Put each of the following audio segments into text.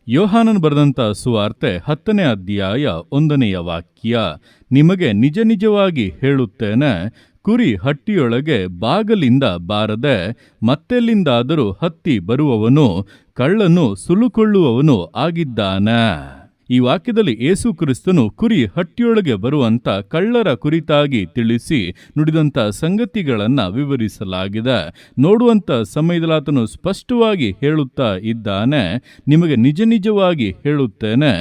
ಯೋಹಾನನು ಬರೆದಂಥ ಸುವಾರ್ತೆ 10ನೇ ಅಧ್ಯಾಯ 1ನೆಯ ವಾಕ್ಯ. ನಿಮಗೆ ನಿಜ ನಿಜವಾಗಿ ಹೇಳುತ್ತೇನೆ, ಕುರಿ ಹಟ್ಟಿಯೊಳಗೆ ಬಾಗಲಿಂದ ಬಾರದೆ ಮತ್ತೆಲ್ಲಿಂದಾದರೂ ಹತ್ತಿ ಬರುವವನು ಕಳ್ಳನು ಸುಲುಕೊಳ್ಳುವವನು ಆಗಿದ್ದಾನೆ. ಈ ವಾಕ್ಯದಲ್ಲಿ ಯೇಸು ಕ್ರಿಸ್ತನು ಕುರಿ ಹಟ್ಟಿಯೊಳಗೆ ಬರುವಂಥ ಕಳ್ಳರ ಕುರಿತಾಗಿ ತಿಳಿಸಿ ನುಡಿದಂಥ ಸಂಗತಿಗಳನ್ನು ವಿವರಿಸಲಾಗಿದೆ. ನೋಡುವಂಥ ಸಮಯದಲ್ಲಿ ಆತನು ಸ್ಪಷ್ಟವಾಗಿ ಹೇಳುತ್ತಾ ಇದ್ದಾನೆ, ನಿಮಗೆ ನಿಜ ನಿಜವಾಗಿ ಹೇಳುತ್ತೇನೆ,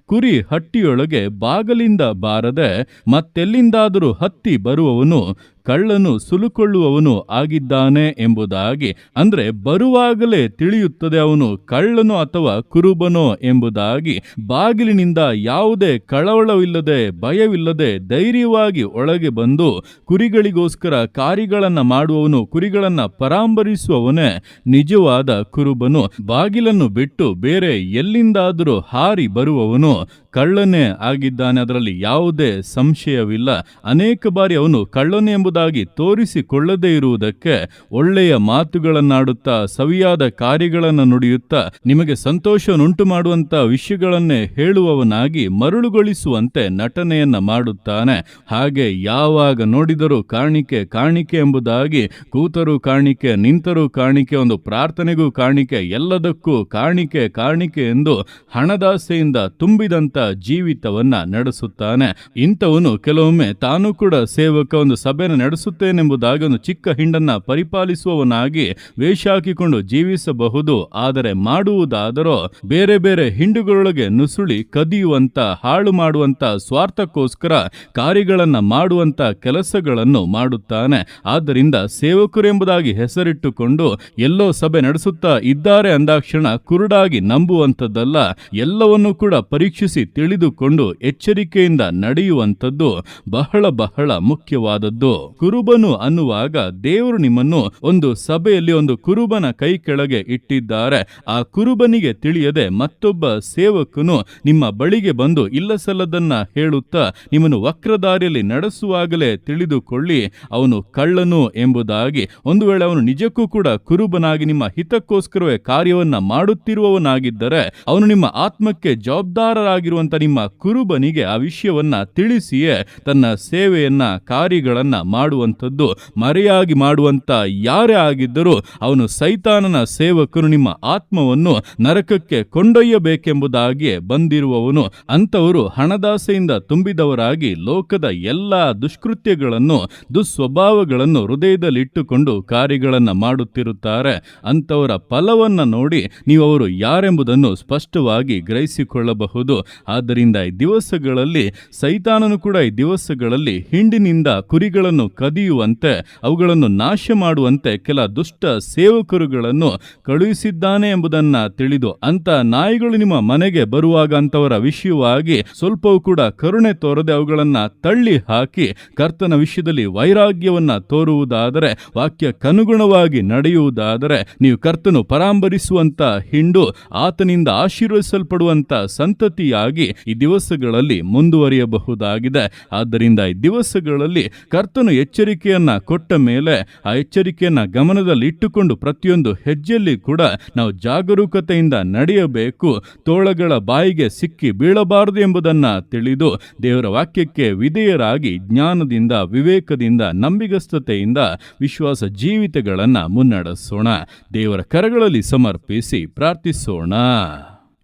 ಕುರಿ ಹಟ್ಟಿಯೊಳಗೆ ಬಾಗಲಿಂದ ಬಾರದೆ ಮತ್ತೆಲ್ಲಿಂದಾದರೂ ಹತ್ತಿ ಬರುವವನು ಕಳ್ಳನು ಸುಲುಕೊಳ್ಳುವವನು ಆಗಿದ್ದಾನೆ ಎಂಬುದಾಗಿ. ಅಂದ್ರೆ ಬರುವಾಗಲೇ ತಿಳಿಯುತ್ತದೆ ಅವನು ಕಳ್ಳನೋ ಅಥವಾ ಕುರುಬನೋ ಎಂಬುದಾಗಿ. ಬಾಗಿಲಿನಿಂದ ಯಾವುದೇ ಕಳವಳವಿಲ್ಲದೆ ಭಯವಿಲ್ಲದೆ ಧೈರ್ಯವಾಗಿ ಒಳಗೆ ಬಂದು ಕುರಿಗಳಿಗೋಸ್ಕರ ಕಾರ್ಯಗಳನ್ನು ಮಾಡುವವನು, ಕುರಿಗಳನ್ನು ಪರಾಂಬರಿಸುವವನೇ ನಿಜವಾದ ಕುರುಬನು. ಬಾಗಿಲನ್ನು ಬಿಟ್ಟು ಬೇರೆ ಎಲ್ಲಿಂದಾದರೂ ಹಾರಿ ಬರುವವನು ಕಳ್ಳನೇ ಆಗಿದ್ದಾನೆ, ಅದರಲ್ಲಿ ಯಾವುದೇ ಸಂಶಯವಿಲ್ಲ. ಅನೇಕ ಬಾರಿ ಅವನು ಕಳ್ಳನು ಎಂಬುದಾಗಿ ತೋರಿಸಿಕೊಳ್ಳದೇ ಇರುವುದಕ್ಕೆ ಒಳ್ಳೆಯ ಮಾತುಗಳನ್ನಾಡುತ್ತಾ ಸವಿಯಾದ ಕಾರ್ಯಗಳನ್ನು ನುಡಿಯುತ್ತಾ ನಿಮಗೆ ಸಂತೋಷವನ್ನುಂಟು ಮಾಡುವಂಥ ವಿಷಯಗಳನ್ನೇ ಹೇಳುವವನಾಗಿ ಮರಳುಗೊಳಿಸುವಂತೆ ನಟನೆಯನ್ನ ಮಾಡುತ್ತಾನೆ. ಹಾಗೆ ಯಾವಾಗ ನೋಡಿದರೂ ಕಾಣಿಕೆ ಕಾಣಿಕೆ ಎಂಬುದಾಗಿ, ಕೂತರೂ ಕಾಣಿಕೆ, ನಿಂತರೂ ಕಾಣಿಕೆ, ಒಂದು ಪ್ರಾರ್ಥನೆಗೂ ಕಾಣಿಕೆ, ಎಲ್ಲದಕ್ಕೂ ಕಾಣಿಕೆ ಕಾಣಿಕೆ ಎಂದು ಹಣದಾಸೆಯಿಂದ ತುಂಬಿದಂಥ ಜೀವಿತವನ್ನ ನಡೆಸುತ್ತಾನೆ. ಇಂಥವನು ಕೆಲವೊಮ್ಮೆ ತಾನು ಕೂಡ ಸೇವಕ, ಒಂದು ಸಭೆಯನ್ನು ನಡೆಸುತ್ತೇನೆಂಬುದಾಗಿ ಒಂದು ಚಿಕ್ಕ ಹಿಂಡನ್ನ ಪರಿಪಾಲಿಸುವವನಾಗಿ ವೇಷ ಹಾಕಿಕೊಂಡು ಜೀವಿಸಬಹುದು. ಆದರೆ ಮಾಡುವುದಾದರೋ ಬೇರೆ ಬೇರೆ ಹಿಂಡುಗಳೊಳಗೆ ನುಸುಳಿ ಕದಿಯುವಂತ, ಹಾಳು ಮಾಡುವಂತ, ಸ್ವಾರ್ಥಕ್ಕೋಸ್ಕರ ಕಾರ್ಯಗಳನ್ನ ಮಾಡುವಂತ ಕೆಲಸಗಳನ್ನು ಮಾಡುತ್ತಾನೆ. ಆದ್ದರಿಂದ ಸೇವಕರು ಎಂಬುದಾಗಿ ಹೆಸರಿಟ್ಟುಕೊಂಡು ಎಲ್ಲೋ ಸಭೆ ನಡೆಸುತ್ತಾ ಇದ್ದಾರೆ ಅಂದಾಕ್ಷಣ ಕುರುಡಾಗಿ ನಂಬುವಂಥದ್ದಲ್ಲ. ಎಲ್ಲವನ್ನೂ ಕೂಡ ಪರೀಕ್ಷಿಸಿ ತಿಳಿದುಕೊಂಡು ಎಚ್ಚರಿಕೆಯಿಂದ ನಡೆಯುವಂಥದ್ದು ಬಹಳ ಬಹಳ ಮುಖ್ಯವಾದದ್ದು. ಕುರುಬನು ಅನ್ನುವಾಗ ದೇವರು ನಿಮ್ಮನ್ನು ಒಂದು ಸಭೆಯಲ್ಲಿ ಒಂದು ಕುರುಬನ ಕೈ ಕೆಳಗೆ ಇಟ್ಟಿದ್ದಾರೆ. ಆ ಕುರುಬನಿಗೆ ತಿಳಿಯದೆ ಮತ್ತೊಬ್ಬ ಸೇವಕನು ನಿಮ್ಮ ಬಳಿಗೆ ಬಂದು ಇಲ್ಲಸಲ್ಲದನ್ನ ಹೇಳುತ್ತಾ ನಿಮ್ಮನ್ನು ವಕ್ರದಾರಿಯಲ್ಲಿ ನಡೆಸುವಾಗಲೇ ತಿಳಿದುಕೊಳ್ಳಿ ಅವನು ಕಳ್ಳನು ಎಂಬುದಾಗಿ. ಒಂದು ವೇಳೆ ಅವನು ನಿಜಕ್ಕೂ ಕೂಡ ಕುರುಬನಾಗಿ ನಿಮ್ಮ ಹಿತಕ್ಕೋಸ್ಕರವೇ ಕಾರ್ಯವನ್ನ ಮಾಡುತ್ತಿರುವವನಾಗಿದ್ದರೆ ಅವನು ನಿಮ್ಮ ಆತ್ಮಕ್ಕೆ ಜವಾಬ್ದಾರರಾಗಿರುವಂತ ನಿಮ್ಮ ಕುರುಬನಿಗೆ ಆ ವಿಷಯವನ್ನ ತಿಳಿಸಿಯೇ ತನ್ನ ಸೇವೆಯನ್ನ, ಕಾರ್ಯಗಳನ್ನ ಮಾಡುವಂಥದ್ದು. ಮರೆಯಾಗಿ ಮಾಡುವಂತ ಯಾರೇ ಆಗಿದ್ದರೂ ಅವನು ಸೈತಾನನ ಸೇವಕನು, ನಿಮ್ಮ ಆತ್ಮವನ್ನು ನರಕಕ್ಕೆ ಕೊಂಡೊಯ್ಯಬೇಕೆಂಬುದಾಗಿಯೇ ಬಂದಿರುವವನು. ಅಂಥವರು ಹಣದಾಸೆಯಿಂದ ತುಂಬಿದವರಾಗಿ ಲೋಕದ ಎಲ್ಲ ದುಷ್ಕೃತ್ಯಗಳನ್ನು, ದುಸ್ವಭಾವಗಳನ್ನು ಹೃದಯದಲ್ಲಿಟ್ಟುಕೊಂಡು ಕಾರ್ಯಗಳನ್ನು ಮಾಡುತ್ತಿರುತ್ತಾರೆ. ಅಂಥವರ ಫಲವನ್ನ ನೋಡಿ ನೀವು ಅವರು ಯಾರೆಂಬುದನ್ನು ಸ್ಪಷ್ಟವಾಗಿ ಗ್ರಹಿಸಿಕೊಳ್ಳಬಹುದು. ಆದ್ದರಿಂದ ಈ ದಿವಸಗಳಲ್ಲಿ ಸೈತಾನನು ಕೂಡ ಈ ದಿವಸಗಳಲ್ಲಿ ಹಿಂಡಿನಿಂದ ಕುರಿಗಳನ್ನು ಕದಿಯುವಂತೆ, ಅವುಗಳನ್ನು ನಾಶ ಮಾಡುವಂತೆ ಕೆಲ ದುಷ್ಟ ಸೇವಕರುಗಳನ್ನು ಕಳುಹಿಸಿದ್ದಾನೆ ಎಂಬುದನ್ನ ತಿಳಿದು ಅಂತ ನಾಯಿಗಳು ನಿಮ್ಮ ಮನೆಗೆ ಬರುವಾಗ ಅಂತವರ ವಿಷಯವಾಗಿ ಸ್ವಲ್ಪವೂ ಕೂಡ ಕರುಣೆ ತೋರದೆ ಅವುಗಳನ್ನ ತಳ್ಳಿ ಹಾಕಿ ಕರ್ತನ ವಿಷಯದಲ್ಲಿ ವೈರಾಗ್ಯವನ್ನ ತೋರುವುದಾದರೆ, ವಾಕ್ಯಕ್ಕನುಗುಣವಾಗಿ ನಡೆಯುವುದಾದರೆ ನೀವು ಕರ್ತನು ಪರಾಂಬರಿಸುವಂತ ಹಿಂಡು, ಆತನಿಂದ ಆಶೀರ್ವದಿಸಲ್ಪಡುವಂತ ಸಂತತಿಯಾಗಿ ಈ ದಿವಸಗಳಲ್ಲಿ ಮುಂದುವರಿಯಬಹುದಾಗಿದೆ. ಆದ್ದರಿಂದ ಈ ದಿವಸಗಳಲ್ಲಿ ಕರ್ತನು ಎಚ್ಚರಿಕೆಯನ್ನ ಕೊಟ್ಟ ಮೇಲೆ ಆ ಎಚ್ಚರಿಕೆಯನ್ನ ಗಮನದಲ್ಲಿ ಇಟ್ಟುಕೊಂಡು ಪ್ರತಿಯೊಂದು ಹೆಜ್ಜೆಯಲ್ಲಿ ಕೂಡ ನಾವು ಜಾಗರೂಕತೆಯಿಂದ ನಡೆಯಬೇಕು. ತೋಳಗಳ ಬಾಯಿಗೆ ಸಿಕ್ಕಿ ಬೀಳಬಾರದು ಎಂಬುದನ್ನ ತಿಳಿದು ದೇವರ ವಾಕ್ಯಕ್ಕೆ ವಿಧೇಯರಾಗಿ ಜ್ಞಾನದಿಂದ, ವಿವೇಕದಿಂದ, ನಂಬಿಗಸ್ತತೆಯಿಂದ ವಿಶ್ವಾಸ ಜೀವಿತಗಳನ್ನ ಮುನ್ನಡೆಸೋಣ. ದೇವರ ಕರಗಳಲ್ಲಿ ಸಮರ್ಪಿಸಿ ಪ್ರಾರ್ಥಿಸೋಣ.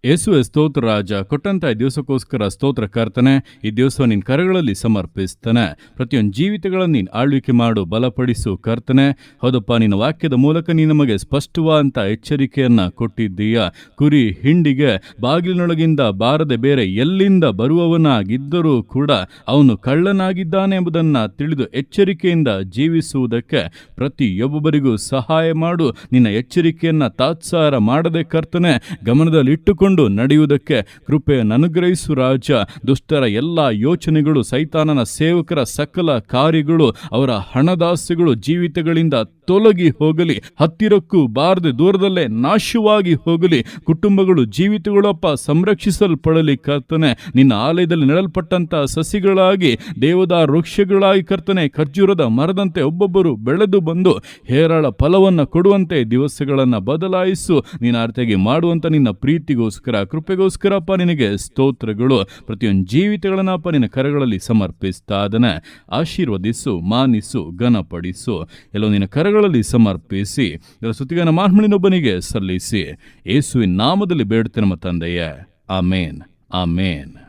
ಯೇಸುವೆ ಸ್ತೋತ್ರ ರಾಜ, ಕೊಟ್ಟಂತ ಈ ದಿವಸಕ್ಕೋಸ್ಕರ ಸ್ತೋತ್ರ ಕರ್ತನೆ. ಈ ದಿವಸ ನಿನ್ನ ಕರಗಳಲ್ಲಿ ಸಮರ್ಪಿಸ್ತಾನೆ. ಪ್ರತಿಯೊಂದು ಜೀವಿತಗಳನ್ನು ನೀನು ಆಳ್ವಿಕೆ ಮಾಡು, ಬಲಪಡಿಸು ಕರ್ತನೆ. ಹೌದಪ್ಪ, ನಿನ್ನ ವಾಕ್ಯದ ಮೂಲಕ ನೀನು ನಮಗೆ ಸ್ಪಷ್ಟವಾದಂಥ ಎಚ್ಚರಿಕೆಯನ್ನ ಕೊಟ್ಟಿದ್ದೀಯ. ಕುರಿ ಹಿಂಡಿಗೆ ಬಾಗಿಲಿನೊಳಗಿಂದ ಬಾರದೆ ಬೇರೆ ಎಲ್ಲಿಂದ ಬರುವವನಾಗಿದ್ದರೂ ಕೂಡ ಅವನು ಕಳ್ಳನಾಗಿದ್ದಾನೆ ಎಂಬುದನ್ನು ತಿಳಿದು ಎಚ್ಚರಿಕೆಯಿಂದ ಜೀವಿಸುವುದಕ್ಕೆ ಪ್ರತಿಯೊಬ್ಬರಿಗೂ ಸಹಾಯ ಮಾಡು. ನಿನ್ನ ಎಚ್ಚರಿಕೆಯನ್ನ ತಾತ್ಸಾರ ಮಾಡದೆ ಕರ್ತನೆ, ಗಮನದಲ್ಲಿಟ್ಟುಕೊಂಡು ನಡೆಯುವುದಕ್ಕೆ ಕೃಪೆಯನ್ನು ಅನುಗ್ರಹಿಸು ರಾಜ. ದುಷ್ಟರ ಎಲ್ಲ ಯೋಚನೆಗಳು, ಸೈತಾನನ ಸೇವಕರ ಸಕಲ ಕಾರ್ಯಗಳು, ಅವರ ಹಣದಾಸೆಗಳು ಜೀವಿತಗಳಿಂದ ತೊಲಗಿ ಹೋಗಲಿ, ಹತ್ತಿರಕ್ಕೂ ಬಾರದೆ ದೂರದಲ್ಲೇ ನಾಶವಾಗಿ ಹೋಗಲಿ. ಕುಟುಂಬಗಳು, ಜೀವಿತಗಳಪ್ಪ ಸಂರಕ್ಷಿಸಲ್ಪಡಲಿ ಕರ್ತನೆ. ನಿನ್ನ ಆಲಯದಲ್ಲಿ ನೆಡಲ್ಪಟ್ಟಂತ ಸಸಿಗಳಾಗಿ, ದೇವದಾರು ವೃಕ್ಷಗಳಾಗಿ ಕರ್ತನೆ, ಖರ್ಜೂರದ ಮರದಂತೆ ಒಬ್ಬೊಬ್ಬರು ಬೆಳೆದು ಬಂದು ಹೇರಾಳ ಫಲವನ್ನು ಕೊಡುವಂತೆ ದಿವಸಗಳನ್ನು ಬದಲಾಯಿಸು. ನೀನು ಅರ್ಥಗೆ ಮಾಡುವಂತ ನಿನ್ನ ಪ್ರೀತಿಗೋಸ್ಕರ, ಕೃಪೆಗೋಸ್ಕರಪ್ಪ ನಿನಗೆ ಸ್ತೋತ್ರಗಳು. ಪ್ರತಿಯೊಂದು ಜೀವಿತಗಳನ್ನಪ್ಪ ನಿನ್ನ ಕರಗಳಲ್ಲಿ ಸಮರ್ಪಿಸ್ತಾ ಅದನ್ನ ಆಶೀರ್ವದಿಸು, ಮಾನಿಸು, ಘನಪಡಿಸು. ಎಲ್ಲೋ ನಿನ್ನ ಕರಗಳಲ್ಲಿ ಸಮರ್ಪಿಸಿ ಇದರ ಸ್ತುತಿಗಾನ ಮಹಿಮೆಯನ್ನೊಬ್ಬನಿಗೆ ಸಲ್ಲಿಸಿ ಯೇಸುವಿನ ನಾಮದಲ್ಲಿ ಬೇಡುತ್ತೇನೆ ನಮ್ಮ ತಂದೆಯೇ. ಆಮೇನ್, ಆಮೇನ್.